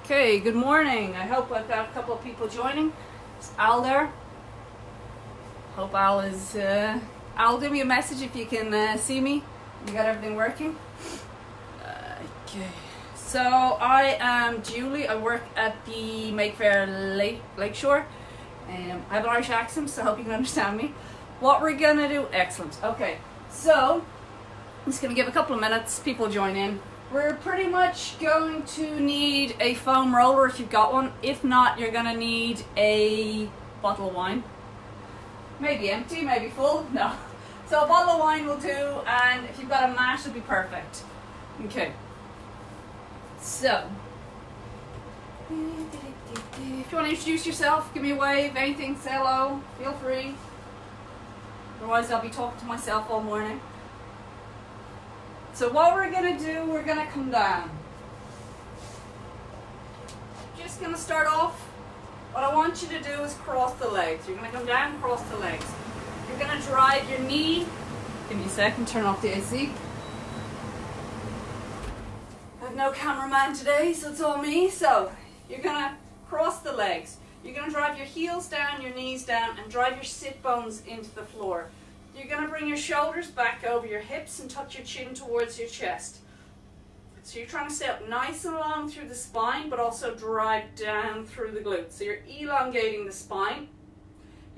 Okay, good morning. I hope I've got a couple of people joining. Is Al there? Hope Al is. Al, give me a message if you can see me. You got everything working? Okay. So I am Julie. I work at the Mayfair Lakeshore. I have an Irish accent, so I hope you can understand me. What we're gonna do? Excellent. Okay. So I'm just gonna give a couple of minutes. People join in. We're pretty much going to need a foam roller if you've got one. If not, you're going to need a bottle of wine. Maybe empty, maybe full. No. So a bottle of wine will do, and if you've got a mat, it'll be perfect. Okay. So, if you want to introduce yourself, give me a wave, anything, say hello, feel free. Otherwise, I'll be talking to myself all morning. So what we're going to do, we're going to come down. Just going to start off, what I want you to do is cross the legs. You're going to come down, cross the legs. You're going to drive your knee. Give me a second, turn off the AC. I have no cameraman today, so it's all me. So you're going to cross the legs. You're going to drive your heels down, your knees down, and drive your sit bones into the floor. You're going to bring your shoulders back over your hips and tuck your chin towards your chest. So you're trying to stay up nice and long through the spine, but also drive down through the glutes. So you're elongating the spine.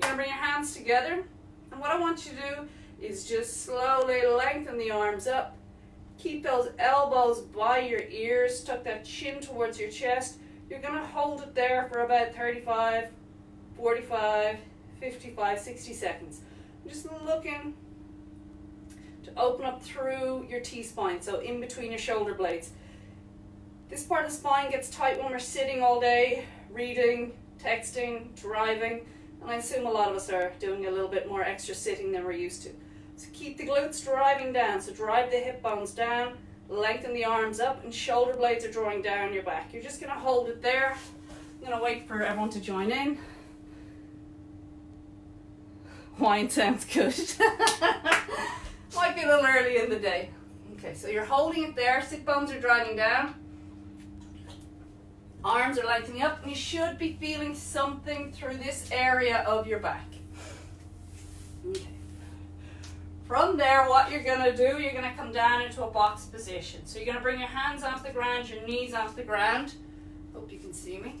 You're going to bring your hands together. And what I want you to do is just slowly lengthen the arms up. Keep those elbows by your ears. Tuck that chin towards your chest. You're going to hold it there for about 35, 45, 55, 60 seconds. Just looking to open up through your T-spine, so in between your shoulder blades. This part of the spine gets tight when we're sitting all day, reading, texting, driving, and I assume a lot of us are doing a little bit more extra sitting than we're used to. So keep the glutes driving down, so drive the hip bones down, lengthen the arms up, and shoulder blades are drawing down your back. You're just going to hold it there. I'm going to wait for everyone to join in. Wine sounds good. Might be a little early in the day. Okay, so you're holding it there. Sit bones are driving down. Arms are lengthening up, and you should be feeling something through this area of your back. Okay. From there, what you're going to do, you're going to come down into a box position. So you're going to bring your hands onto the ground, your knees onto the ground. Hope you can see me.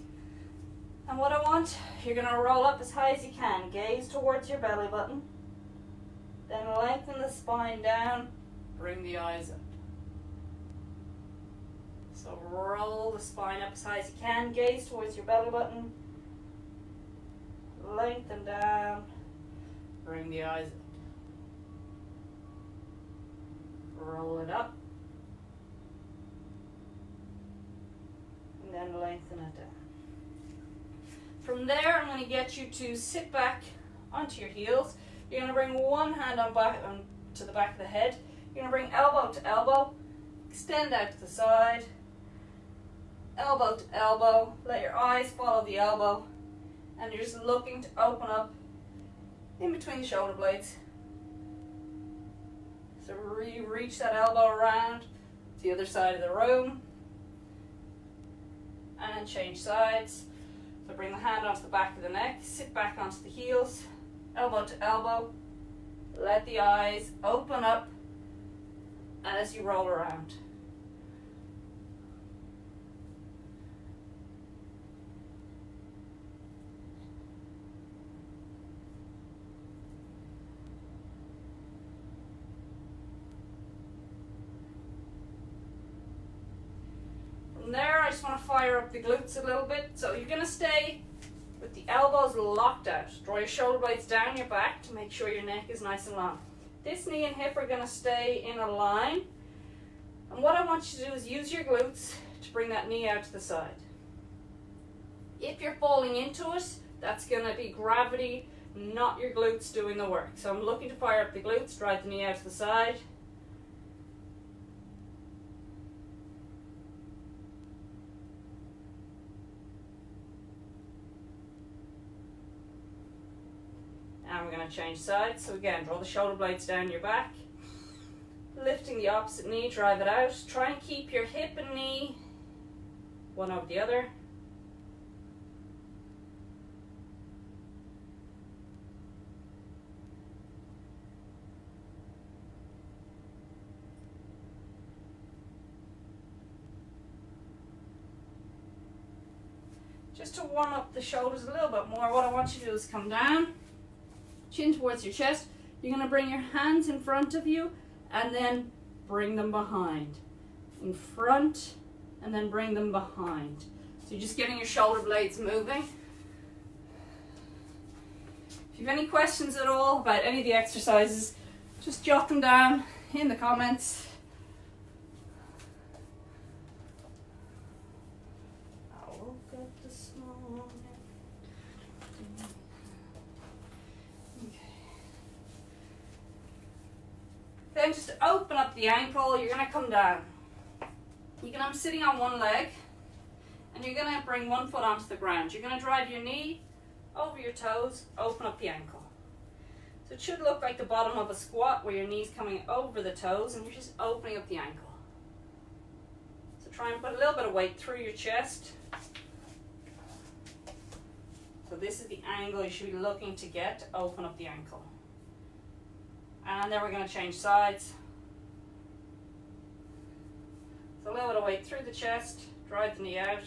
And what I want, you're going to roll up as high as you can. Gaze towards your belly button. Then lengthen the spine down. Bring the eyes up. So roll the spine up as high as you can. Gaze towards your belly button. Lengthen down. Bring the eyes up. Roll it up. And then lengthen it down. From there, I'm going to get you to sit back onto your heels. You're going to bring one hand to the back of the head. You're going to bring elbow to elbow, extend out to the side, elbow to elbow. Let your eyes follow the elbow, and you're just looking to open up in between the shoulder blades. So reach that elbow around to the other side of the room, and change sides. So bring the hand onto the back of the neck, sit back onto the heels, elbow to elbow. Let the eyes open up as you roll around. From there, I just want to fire up the glutes a little bit. So you're going to stay with the elbows locked out. Draw your shoulder blades down your back to make sure your neck is nice and long. This knee and hip are going to stay in a line. And what I want you to do is use your glutes to bring that knee out to the side. If you're falling into it, that's going to be gravity, not your glutes doing the work. So I'm looking to fire up the glutes, drive the knee out to the side. And we're going to change sides. So again, draw the shoulder blades down your back. Lifting the opposite knee, drive it out. Try and keep your hip and knee one over the other. Just to warm up the shoulders a little bit more, what I want you to do is come down, chin towards your chest. You're going to bring your hands in front of you and then bring them behind. In front and then bring them behind. So you're just getting your shoulder blades moving. If you have any questions at all about any of the exercises, just jot them down in the comments. Then just open up the ankle, you're going to come down. I'm sitting on one leg, and you're going to bring one foot onto the ground. You're going to drive your knee over your toes, open up the ankle. So it should look like the bottom of a squat where your knee's coming over the toes and you're just opening up the ankle. So try and put a little bit of weight through your chest. So this is the angle you should be looking to get to open up the ankle. And then we're going to change sides. So a little bit of weight through the chest, drive the knee out.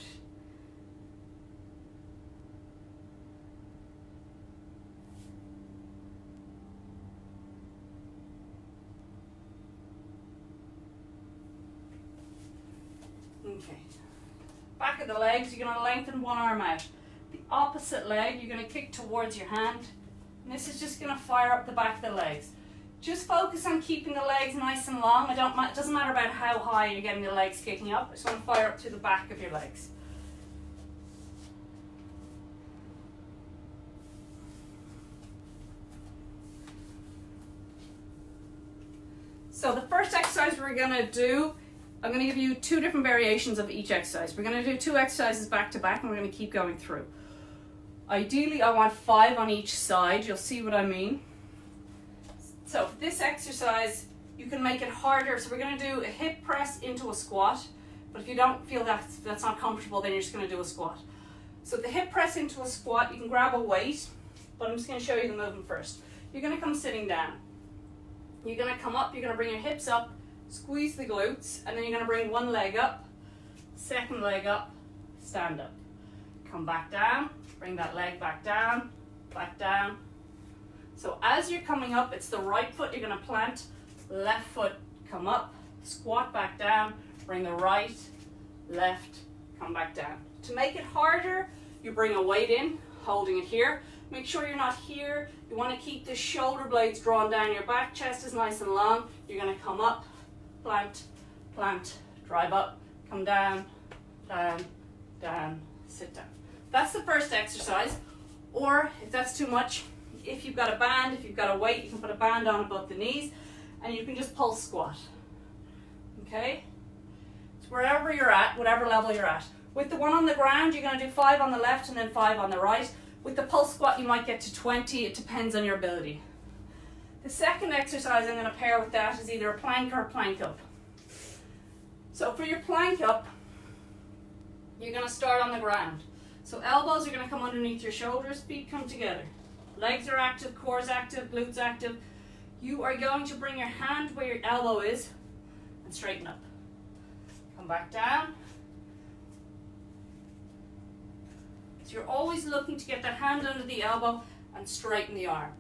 Okay. Back of the legs, you're going to lengthen one arm out. The opposite leg, you're going to kick towards your hand. And this is just going to fire up the back of the legs. Just focus on keeping the legs nice and long. It doesn't matter about how high you're getting the legs kicking up. I just want to fire up to the back of your legs. So the first exercise we're going to do, I'm going to give you 2 different variations of each exercise. We're going to do 2 exercises back to back and we're going to keep going through. Ideally, I want 5 on each side. You'll see what I mean. So for this exercise, you can make it harder. So we're going to do a hip press into a squat. But if you don't feel that's not comfortable, then you're just going to do a squat. So the hip press into a squat, you can grab a weight, but I'm just going to show you the movement first. You're going to come sitting down. You're going to come up, you're going to bring your hips up, squeeze the glutes, and then you're going to bring one leg up, second leg up, stand up. Come back down, bring that leg back down, back down. So as you're coming up, it's the right foot you're going to plant, left foot come up, squat back down, bring the right, left, come back down. To make it harder, you bring a weight in, holding it here. Make sure you're not here. You want to keep the shoulder blades drawn down. Your back chest is nice and long. You're going to come up, plant, plant, drive up, come down, down, down, sit down. That's the first exercise. Or if that's too much, if you've got a band, if you've got a weight, you can put a band on above the knees and you can just pulse squat. Okay? It's wherever you're at, whatever level you're at. With the one on the ground, you're going to do 5 on the left and then 5 on the right. With the pulse squat, you might get to 20. It depends on your ability. The second exercise I'm going to pair with that is either a plank or a plank up. So for your plank up, you're going to start on the ground. So elbows are going to come underneath your shoulders, feet come together. Legs are active, core is active, glutes active. You are going to bring your hand where your elbow is and straighten up. Come back down. So you're always looking to get that hand under the elbow and straighten the arm.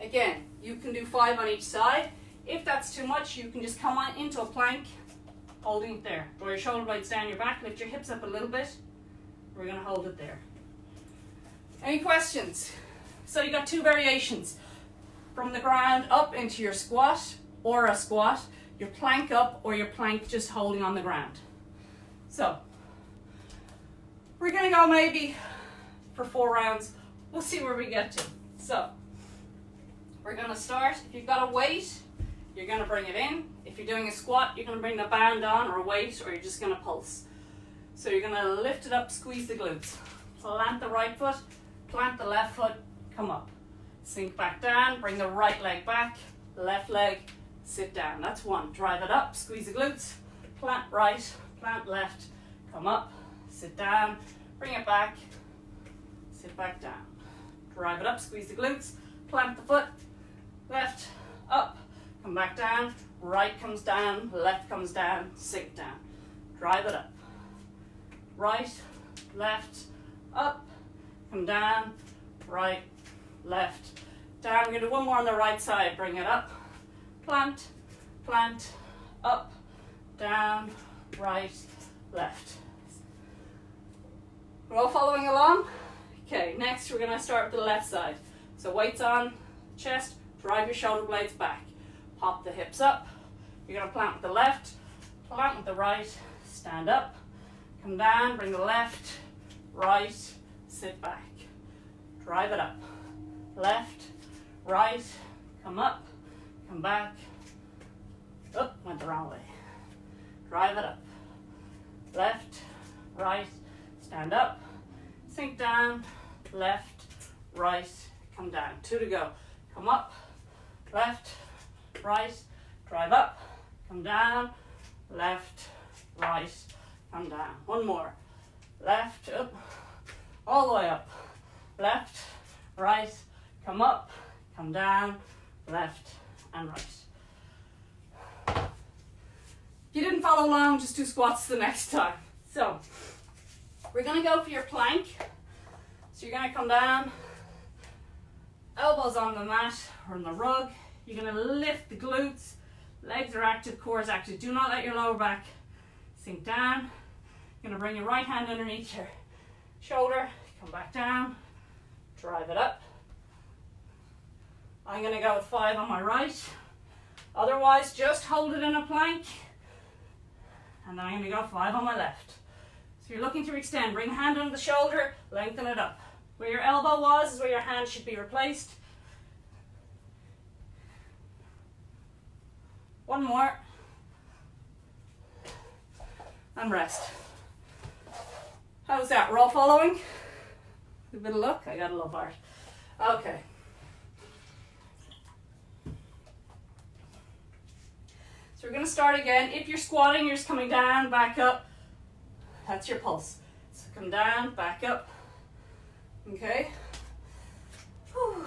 Again, you can do 5 on each side. If that's too much, you can just come on into a plank, holding it there. Draw your shoulder blades down your back, lift your hips up a little bit. We're going to hold it there. Any questions? So you got 2 variations. From the ground up into your squat or a squat, your plank up or your plank just holding on the ground. So we're going to go maybe for 4 rounds. We'll see where we get to. So we're going to start. If you've got a weight, you're going to bring it in. If you're doing a squat, you're going to bring the band on or a weight, or you're just going to pulse. So you're going to lift it up, squeeze the glutes. Plant the right foot, plant the left foot, come up. Sink back down, bring the right leg back, left leg, sit down. That's 1. Drive it up, squeeze the glutes, plant right, plant left, come up, sit sit down, bring it back, sit back down. Drive it up, squeeze the glutes, plant the foot, left, up, come back down, right comes down, left comes down, sink down. Drive it up. Right, left, up, come down, right, left, down. We're going to do one more on the right side. Bring it up, plant, plant, up, down, right, left. We're all following along? Okay, next we're going to start with the left side. So weights on chest, drive your shoulder blades back. Pop the hips up. You're going to plant with the left, plant with the right, stand up, come down, bring the left, right, sit back. Drive it up. Left, right, come up, come back. Oh, went the wrong way. Drive it up. Left, right, stand up, sink down, left, right, come down. 2 to go. Come up, left, right, drive up, come down, left, right, come down. 1 more. Left, up, all the way up. Left, right, come up, come down, left and right. If you didn't follow along, just do squats the next time. So, we're going to go for your plank. So you're going to come down, elbows on the mat or on the rug. You're going to lift the glutes, legs are active, core is active. Do not let your lower back sink down. You're going to bring your right hand underneath your shoulder, come back down, drive it up. I'm going to go with 5 on my right. Otherwise, just hold it in a plank. And then I'm going to go 5 on my left. So you're looking to extend. Bring the hand under the shoulder, lengthen it up. Where your elbow was is where your hand should be replaced. 1 more. And rest. How's that? We're all following? A bit of luck? I got a little part. Okay. So we're going to start again. If you're squatting, you're just coming down, back up. That's your pulse. So come down, back up. Okay. Whew.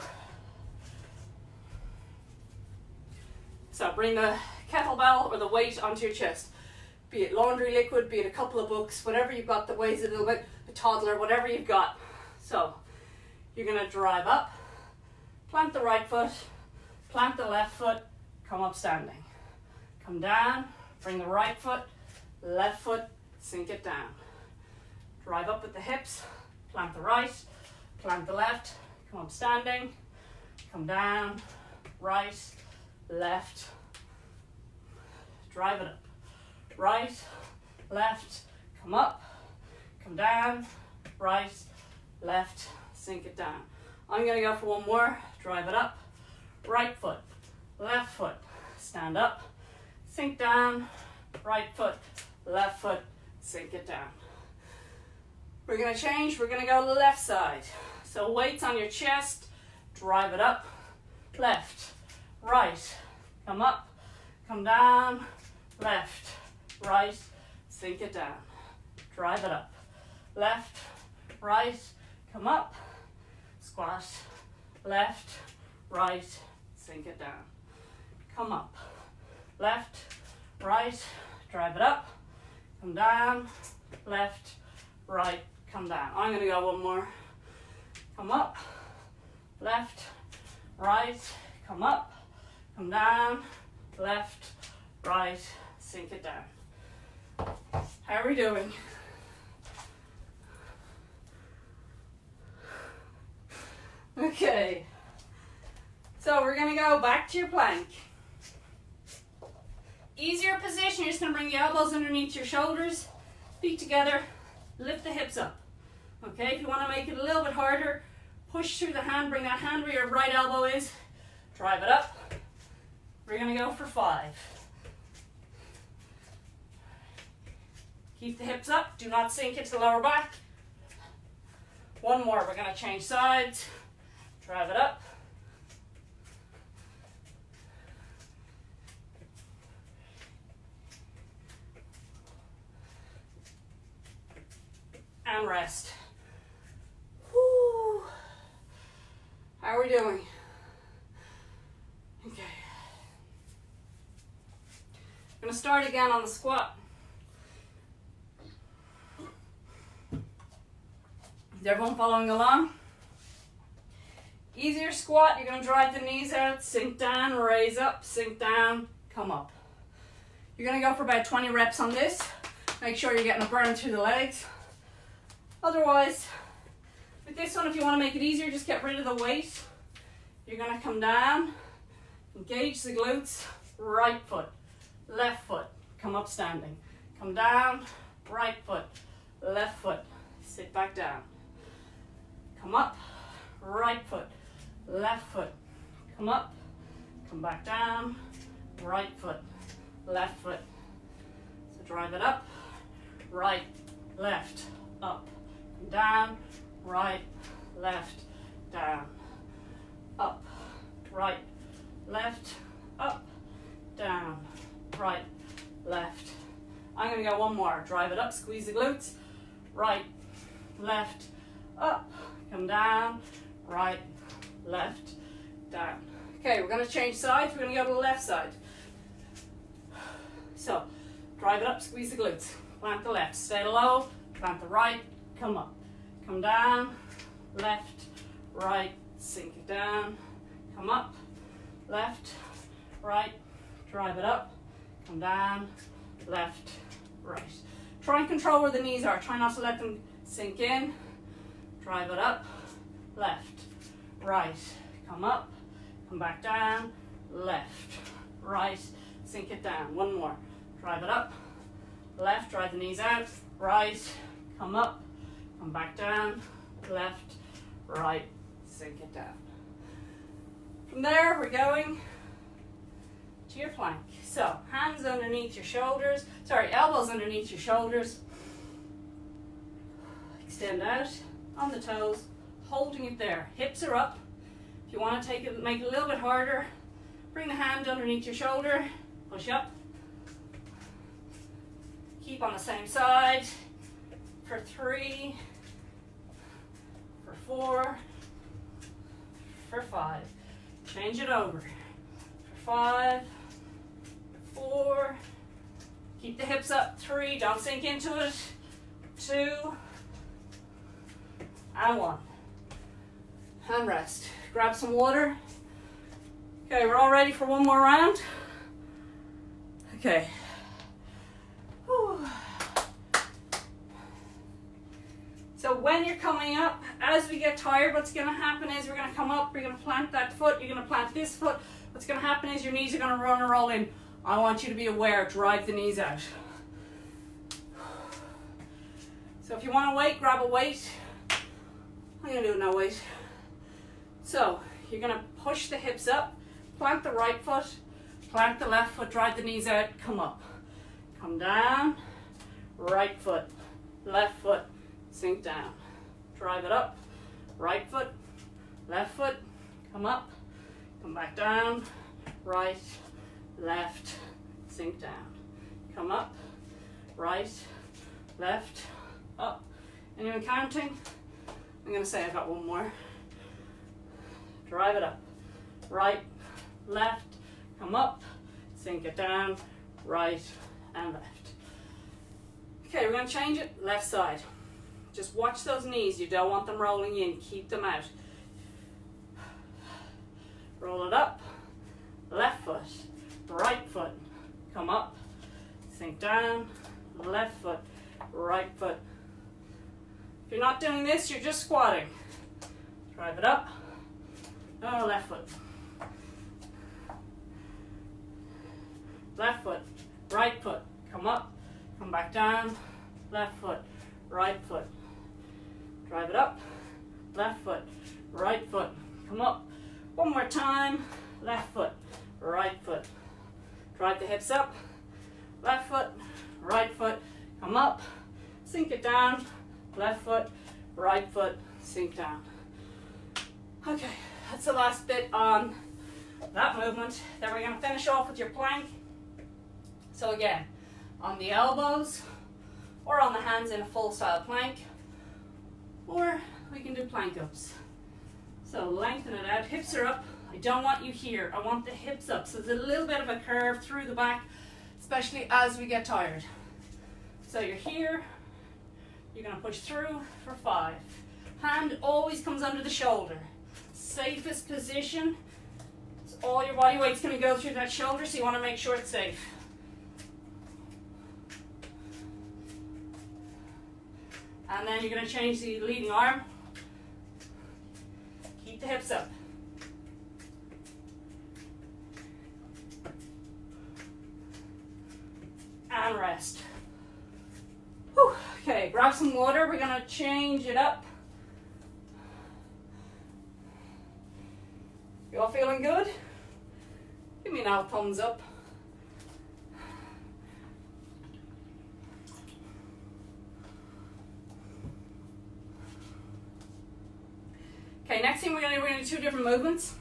So bring the kettlebell or the weight onto your chest. Be it laundry liquid, be it a couple of books, whatever you've got that weighs a little bit, a toddler, whatever you've got. So you're going to drive up, plant the right foot, plant the left foot, come up standing. Come down, bring the right foot, left foot, sink it down. Drive up with the hips, plant the right, plant the left, come up standing, come down, right, left, drive it up. Right, left, come up, come down, right, left, sink it down. I'm going to go for 1 more, drive it up, right foot, left foot, stand up, sink down, right foot, left foot, sink it down. We're going to change, we're going to go left side. So weights on your chest, drive it up, left, right, come up, come down, left, right, sink it down. Drive it up. Left, right, come up, squat, left, right, sink it down. Come up. Left, right, drive it up, come down, left, right, come down. I'm going to go 1 more. Come up, left, right, come up, come down, left, right, sink it down. How are we doing? Okay. So we're going to go back to your plank. Easier position, you're just going to bring the elbows underneath your shoulders, feet together, lift the hips up. Okay, if you want to make it a little bit harder, push through the hand, bring that hand where your right elbow is, drive it up. We're going to go for 5. Keep the hips up, do not sink into the lower back. 1 more, we're going to change sides, drive it up. and rest. Woo. How are we doing? Okay. I'm going to start again on the squat. Is everyone following along? Easier squat, you're going to drive the knees out, sink down, raise up, sink down, come up. You're going to go for about 20 reps on this. Make sure you're getting a burn through the legs. Otherwise, with this one, if you want to make it easier, just get rid of the weight. You're going to come down, engage the glutes, right foot, left foot, come up standing. Come down, right foot, left foot, sit back down. Come up, right foot, left foot, come up, come back down, right foot, left foot. So drive it up, right, left, up, down, right, left, down, up, right, left, up, down, right, left. I'm going to go one more. Drive it up, squeeze the glutes, right, left, up, come down, right, left, down. Okay, we're going to change sides. We're going to go to the left side. So, drive it up, squeeze the glutes, plant the left, stay low, plant the right, come up, come down, left, right, sink it down, come up, left, right, drive it up, come down, left, right. Try and control where the knees are. Try not to let them sink in. Drive it up, left, right, come up, come back down, left, right, sink it down. One more. Drive it up, left, drive the knees out, right, come up, come back down, left, right, sink it down. From there, we're going to your plank. So, hands underneath your shoulders, elbows underneath your shoulders. Extend out on the toes, holding it there. Hips are up. If you want to make it a little bit harder, bring the hand underneath your shoulder, push up. Keep on the same side for 3, for 4, for 5. Change it over. For 5, for 4. Keep the hips up. 3. Don't sink into it. 2. And 1. And rest. Grab some water. Okay, we're all ready for one more round. Okay. Whew. So when you're coming up, as we get tired, what's going to happen is we're going to come up, we're going to plant that foot, you're going to plant this foot. What's going to happen is your knees are going to run and roll in. I want you to be aware, drive the knees out. So if you want to wait, grab a weight. I'm going to do it no weight. So you're going to push the hips up, plant the right foot, plant the left foot, drive the knees out, come up. Come down, right foot, left foot, sink down. Drive it up, right foot, left foot, come up, come back down, right, left, sink down. Come up, right, left, up. Anyone counting? I'm going to say I've got one more. Drive it up, right, left, come up, sink it down, right, and left. Okay, we're going to change it, left side. Just watch those knees, you don't want them rolling in, keep them out. Roll it up, left foot, right foot, come up, sink down, left foot, right foot. If you're not doing this, you're just squatting. Drive it up, oh, left foot. Left foot, right foot, come up, come back down, left foot, right foot. Drive it up, left foot, right foot, come up. One more time, left foot, right foot. Drive the hips up, left foot, right foot, come up, sink it down, left foot, right foot, sink down. Okay, that's the last bit on that movement. Then we're going to finish off with your plank. So again, on the elbows or on the hands in a full style plank, can do plank ups. So lengthen it out, hips are up. I don't want you here, I want the hips up. So there's a little bit of a curve through the back, especially as we get tired. So you're here, you're gonna push through for 5. Hand always comes under the shoulder. Safest position. So all your body weight's gonna go through that shoulder, so you wanna make sure it's safe. And then you're gonna change the leading arm. Keep the hips up. And rest. Whew. Okay, grab some water. We're gonna change it up. You all feeling good? Give me now a thumbs up. Okay, next thing we're gonna do 2 different movements.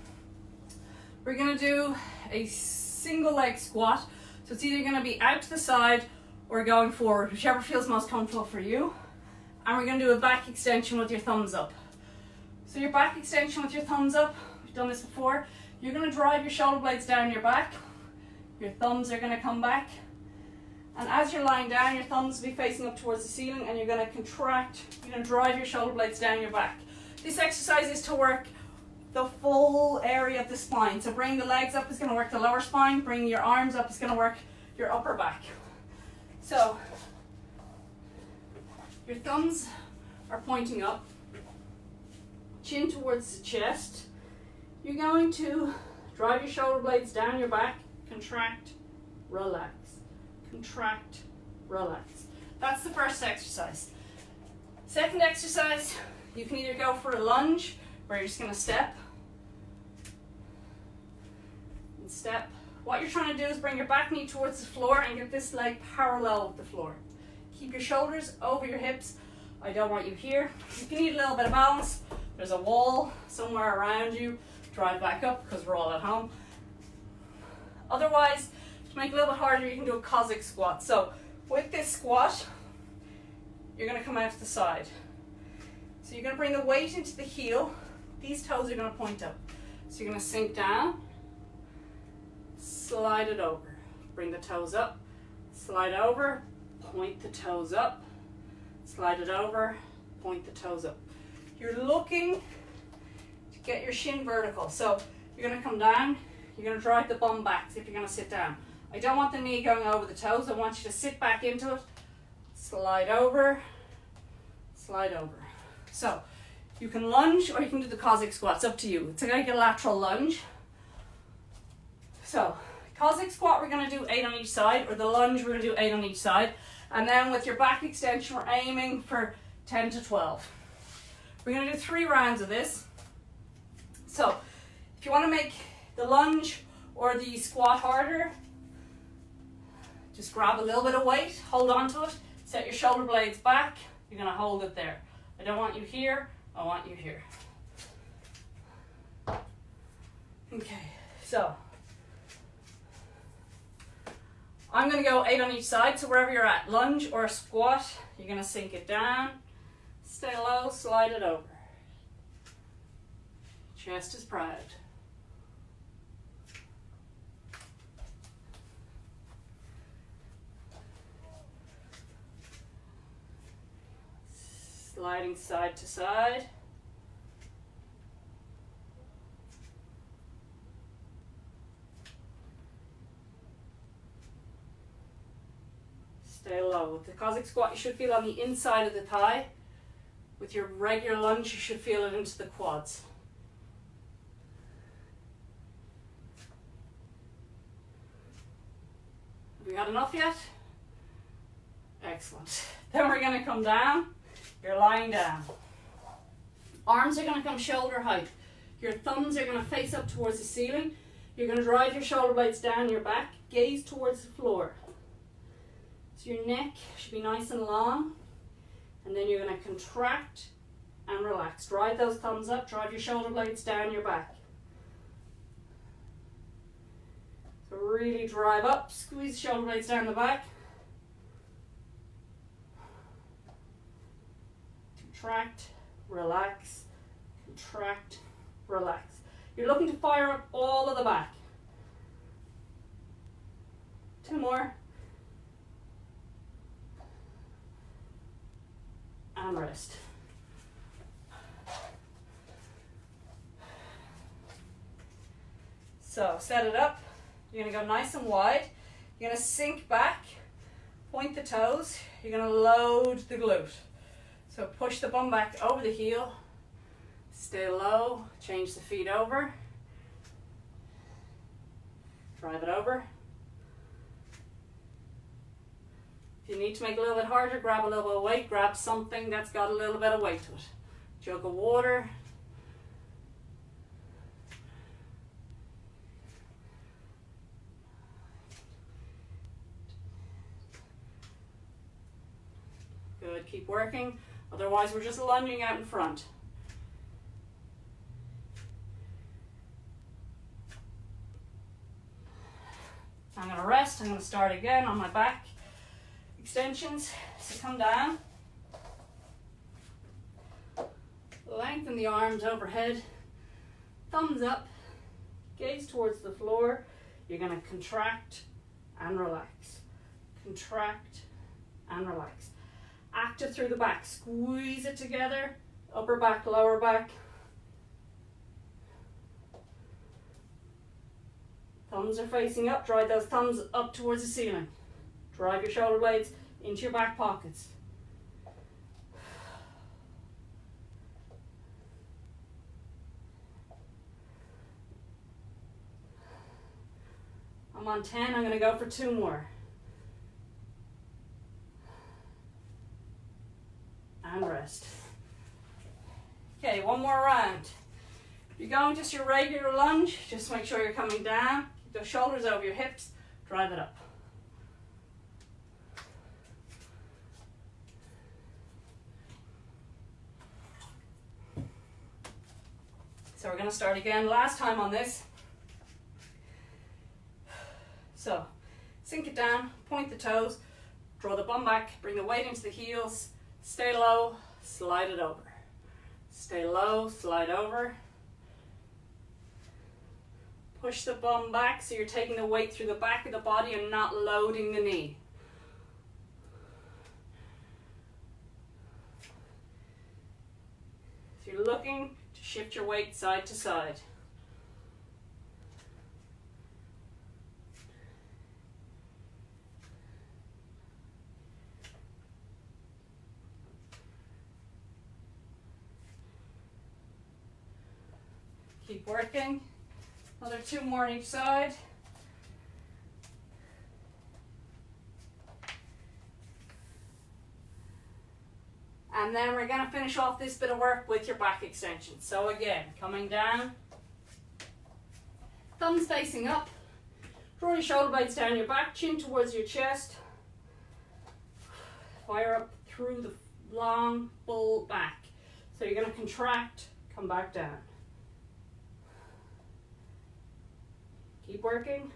We're gonna do a single leg squat. So it's either gonna be out to the side or going forward, whichever feels most comfortable for you. And we're gonna do a back extension with your thumbs up. So your back extension with your thumbs up, we've done this before. You're gonna drive your shoulder blades down your back. Your thumbs are gonna come back. And as you're lying down, your thumbs will be facing up towards the ceiling and you're gonna contract, you're gonna drive your shoulder blades down your back. This exercise is to work the full area of the spine. So bring the legs up is going to work the lower spine. Bring your arms up is going to work your upper back. So your thumbs are pointing up, chin towards the chest. You're going to drive your shoulder blades down your back, contract, relax, contract, relax. That's the first exercise. Second exercise, you can either go for a lunge, where you're just going to step and step. What you're trying to do is bring your back knee towards the floor and get this leg parallel with the floor. Keep your shoulders over your hips. I don't want you here. If you need a little bit of balance, there's a wall somewhere around you. Drive back up because we're all at home. Otherwise, to make it a little bit harder, you can do a Cossack squat. So with this squat, you're going to come out to the side. So you're going to bring the weight into the heel. These toes are going to point up. So you're going to sink down, slide it over. Bring the toes up, slide over, point the toes up, slide it over, point the toes up. You're looking to get your shin vertical. So you're going to come down, you're going to drive the bum back as if you're going to sit down. I don't want the knee going over the toes. I want you to sit back into it, slide over, slide over. So you can lunge or you can do the Cossack squat. It's up to you. It's like a lateral lunge. So Cossack squat, we're going to do 8 on each side, or the lunge, we're going to do 8 on each side. And then with your back extension, we're aiming for 10 to 12. We're going to do 3 rounds of this. So if you want to make the lunge or the squat harder, just grab a little bit of weight, hold on to it, set your shoulder blades back. You're going to hold it there. I don't want you here, I want you here. Okay, so I'm going to go 8 on each side, so wherever you're at, lunge or squat, you're going to sink it down, stay low, slide it over. Chest is proud. Sliding side to side. Stay low. With the Cossack squat, you should feel on the inside of the thigh. With your regular lunge, you should feel it into the quads. Have we got enough yet? Excellent. Then we're going to come down. You're lying down. Arms are going to come shoulder height. Your thumbs are going to face up towards the ceiling. You're going to drive your shoulder blades down your back. Gaze towards the floor. So your neck should be nice and long. And then you're going to contract and relax. Drive those thumbs up. Drive your shoulder blades down your back. So really drive up. Squeeze the shoulder blades down the back. Contract, relax, contract, relax. You're looking to fire up all of the back. 2 more. And rest. So set it up. You're going to go nice and wide. You're going to sink back, point the toes. You're going to load the glute. So push the bum back over the heel. Stay low. Change the feet over. Drive it over. If you need to make it a little bit harder, grab a little bit of weight. Grab something that's got a little bit of weight to it. Jug of water. Good, keep working. Otherwise, we're just lunging out in front. I'm going to rest. I'm going to start again on my back extensions. So come down. Lengthen the arms overhead. Thumbs up. Gaze towards the floor. You're going to contract and relax. Contract and relax. Active through the back. Squeeze it together. Upper back, lower back. Thumbs are facing up. Drive those thumbs up towards the ceiling. Drive your shoulder blades into your back pockets. I'm on 10. I'm going to go for 2 more. And rest. Okay, 1 more round. If you're going just your regular lunge, just make sure you're coming down. Keep those shoulders over your hips. Drive it up. So we're going to start again. Last time on this. So, sink it down, point the toes, draw the bum back, bring the weight into the heels. Stay low, slide it over. Stay low, slide over. Push the bum back so you're taking the weight through the back of the body and not loading the knee. So you're looking to shift your weight side to side. Keep working. Another 2 more on each side. And then we're going to finish off this bit of work with your back extension. So again, coming down, thumbs facing up, draw your shoulder blades down your back, chin towards your chest. Fire up through the long, full back. So you're going to contract, come back down. Keep working.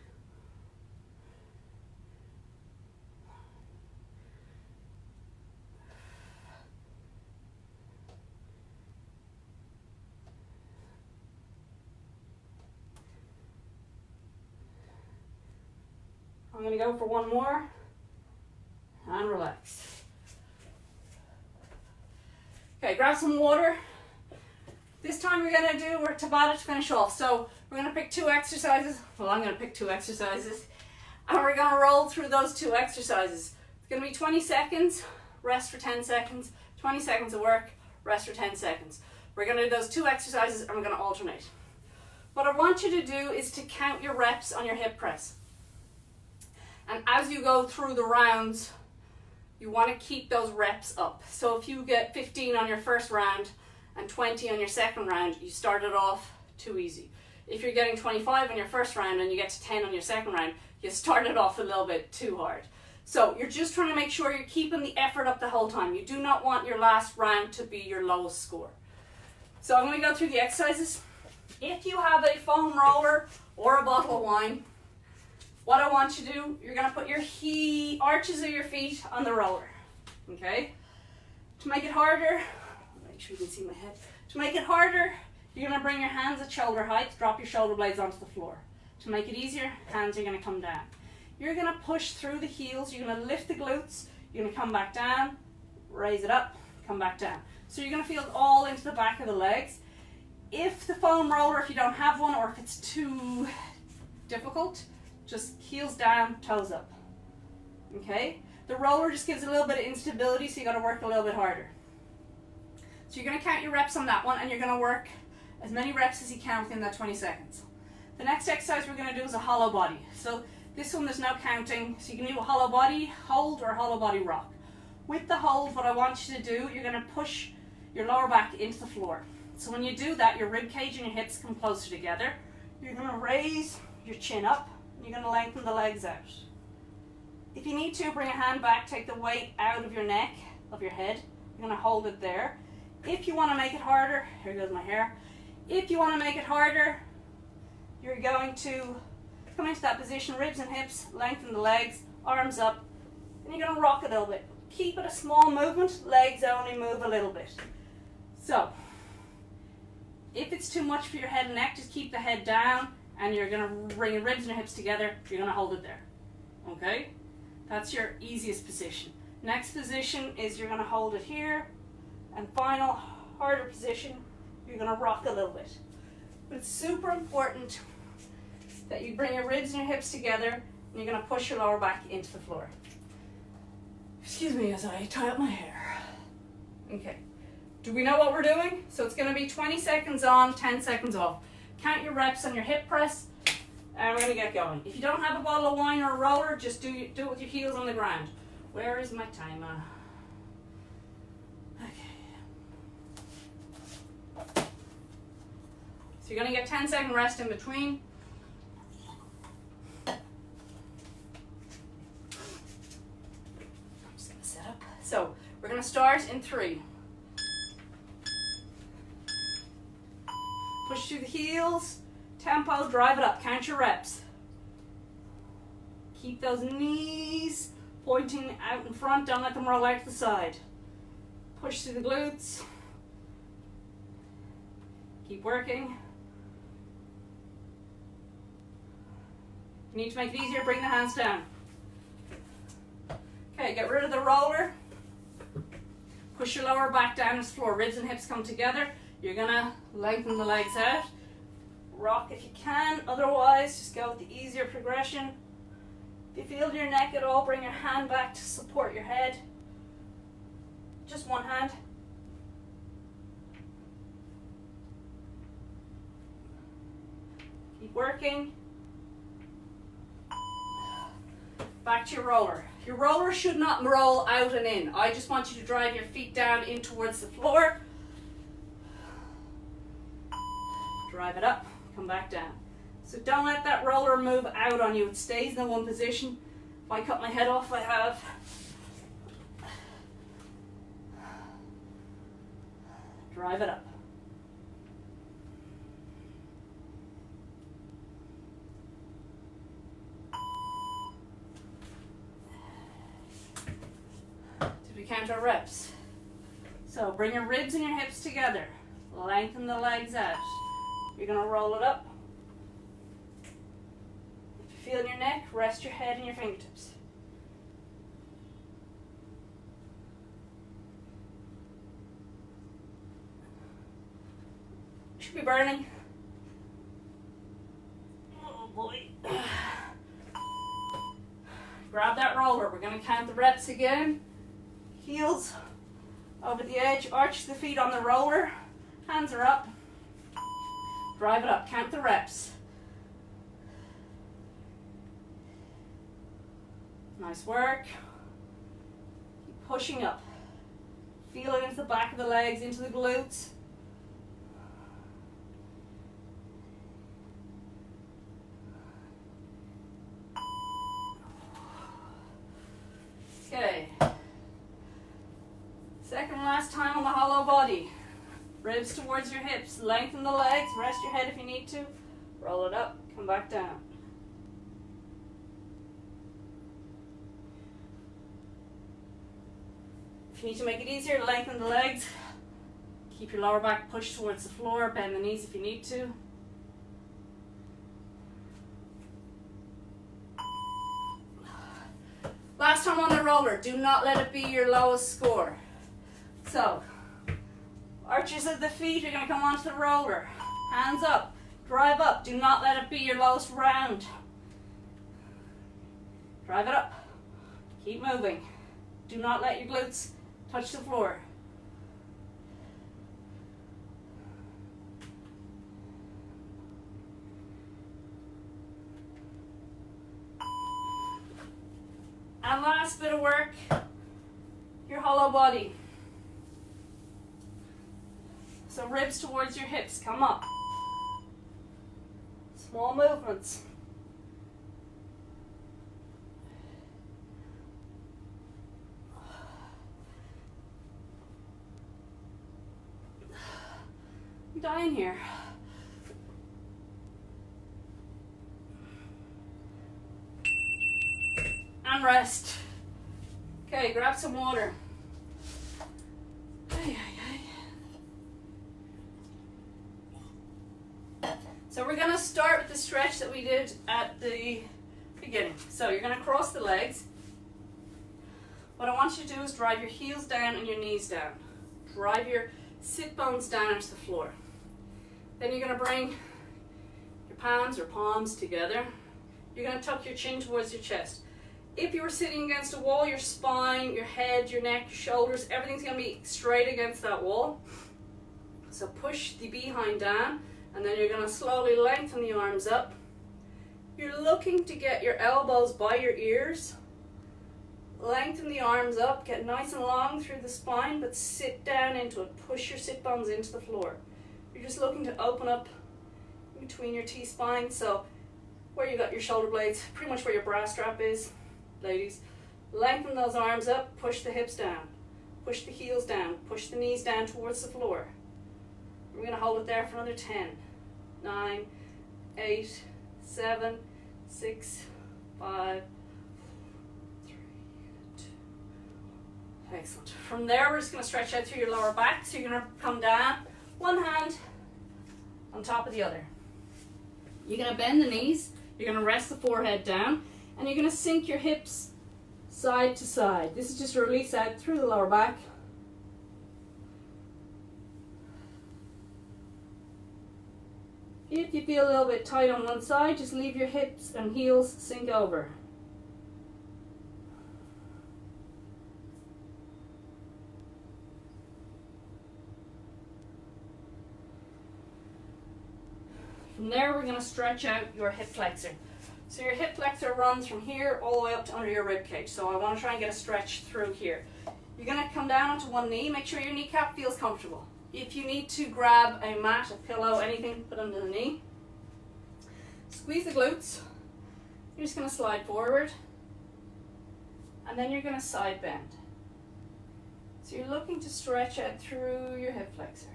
I'm going to go for 1 more and relax. Okay, grab some water. This time we're going to do our Tabata to finish off. So we're going to pick 2 exercises. Well, I'm going to pick 2 exercises. And we're going to roll through those 2 exercises. It's going to be 20 seconds, rest for 10 seconds, 20 seconds of work, rest for 10 seconds. We're going to do those 2 exercises and we're going to alternate. What I want you to do is to count your reps on your hip press. And as you go through the rounds, you want to keep those reps up. So if you get 15 on your first round and 20 on your second round, you started off too easy. If you're getting 25 on your first round and you get to 10 on your second round, you started off a little bit too hard. So you're just trying to make sure you're keeping the effort up the whole time. You do not want your last round to be your lowest score. So I'm going to go through the exercises. If you have a foam roller or a bottle of wine, what I want you to do, you're going to put your arches of your feet on the roller. Okay? To make it harder, make make sure you can see my head. To make it harder, you're going to bring your hands at shoulder height, drop your shoulder blades onto the floor. To make it easier, hands are going to come down. You're going to push through the heels, you're going to lift the glutes, you're going to come back down, raise it up, come back down. So you're going to feel it all into the back of the legs. If the foam roller, if you don't have one, or if it's too difficult, just heels down, toes up. Okay? The roller just gives a little bit of instability, so you got to work a little bit harder. So you're going to count your reps on that one, and you're going to work as many reps as you can within that 20 seconds. The next exercise we're going to do is a hollow body. So this one there's no counting, so you can do a hollow body hold or a hollow body rock. With the hold, what I want you to do, you're going to push your lower back into the floor. So when you do that, your rib cage and your hips come closer together. You're going to raise your chin up, and you're going to lengthen the legs out. If you need to, bring a hand back, take the weight out of your neck, of your head. You're going to hold it there. If you want to make it harder, here goes my hair. If you want to make it harder, you're going to come into that position, ribs and hips, lengthen the legs, arms up, and you're going to rock a little bit. Keep it a small movement, legs only move a little bit. So, if it's too much for your head and neck, just keep the head down, and you're going to bring your ribs and your hips together. You're going to hold it there. Okay? That's your easiest position. Next position is you're going to hold it here, and final, harder position, you're going to rock a little bit. But it's super important that you bring your ribs and your hips together, and you're going to push your lower back into the floor. Excuse me as I tie up my hair. Okay. Do we know what we're doing? So it's going to be 20 seconds on, 10 seconds off. Count your reps on your hip press, and we're going to get going. If you don't have a bottle of wine or a roller, just do it with your heels on the ground. Where is my timer? So you're going to get 10-second rest in between. I'm just going to set up. So we're going to start in 3. Push through the heels, tempo, drive it up, count your reps. Keep those knees pointing out in front, don't let them roll out to the side. Push through the glutes. Keep working. If you need to make it easier, bring the hands down. Okay, get rid of the roller. Push your lower back down to the floor. Ribs and hips come together. You're going to lengthen the legs out. Rock if you can. Otherwise, just go with the easier progression. If you feel your neck at all, bring your hand back to support your head. Just one hand. Keep working. Back to your roller. Your roller should not roll out and in. I just want you to drive your feet down in towards the floor. Drive it up, come back down. So don't let that roller move out on you. It stays in one position. If I cut my head off, I have. Drive it up. Did we count our reps? So bring your ribs and your hips together. Lengthen the legs out. You're going to roll it up. If you feel in your neck, rest your head and your fingertips. Should be burning. Oh boy. Grab that roller. We're going to count the reps again. Heels over the edge. Arch the feet on the roller. Hands are up. Drive it up. Count the reps. Nice work. Keep pushing up. Feel it into the back of the legs, into the glutes. Okay. Second and last time on the hollow body. Ribs towards your hips. Lengthen the legs. Rest your head if you need to. Roll it up. Come back down. If you need to make it easier, lengthen the legs. Keep your lower back pushed towards the floor, bend the knees if you need to. Last time on the roller, do not let it be your lowest score. So, arches of the feet are going to come onto the roller. Hands up, drive up, do not let it be your lowest round. Drive it up, keep moving. Do not let your glutes touch the floor. And last bit of work, your hollow body. So ribs towards your hips, come up. Small movements. I'm dying here. And rest. Okay, grab some water. So we're going to start with the stretch that we did at the beginning. So you're going to cross the legs. What I want you to do is drive your heels down and your knees down. Drive your sit bones down into the floor. Then you're going to bring your palms together. You're going to tuck your chin towards your chest. If you were sitting against a wall, your spine, your head, your neck, your shoulders, everything's going to be straight against that wall. So push the behind down, and then you're going to slowly lengthen the arms up. You're looking to get your elbows by your ears. Lengthen the arms up, get nice and long through the spine, but sit down into it. Push your sit bones into the floor. You're just looking to open up between your T-spine, so where you got your shoulder blades, pretty much where your bra strap is. Ladies, lengthen those arms up, push the hips down, push the heels down, push the knees down towards the floor. We're going to hold it there for another 10, 9, 8, 7, 6, 5, 3, 2. Excellent. From there, we're just going to stretch out through your lower back. So you're going to come down, one hand on top of the other. You're going to bend the knees, you're going to rest the forehead down, and you're going to sink your hips side to side. This is just a release out through the lower back. If you feel a little bit tight on one side, just leave your hips and heels sink over. From there, we're going to stretch out your hip flexor. So your hip flexor runs from here all the way up to under your rib cage. So I want to try and get a stretch through here. You're going to come down onto one knee. Make sure your kneecap feels comfortable. If you need to grab a mat, a pillow, anything, put under the knee. Squeeze the glutes. You're just going to slide forward. And then you're going to side bend. So you're looking to stretch out through your hip flexor.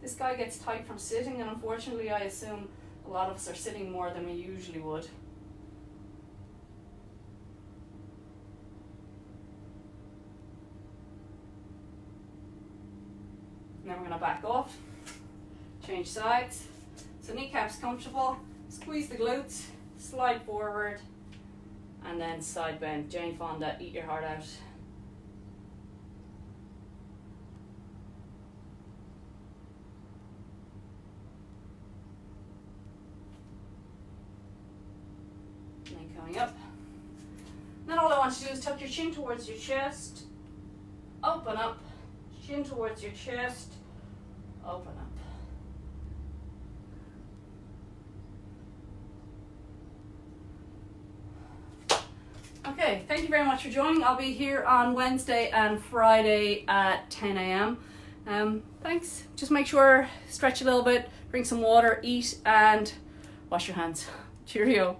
This guy gets tight from sitting, and unfortunately I assume a lot of us are sitting more than we usually would. And then we're going to back off, change sides. So kneecaps comfortable, squeeze the glutes, slide forward, and then side bend. Jane Fonda, eat your heart out. Up. Then all I want you to do is tuck your chin towards your chest, open up, chin towards your chest, open up. Okay, thank you very much for joining. I'll be here on Wednesday and Friday at 10 a.m. Thanks. Just make sure, stretch a little bit, drink some water, eat, and wash your hands. Cheerio.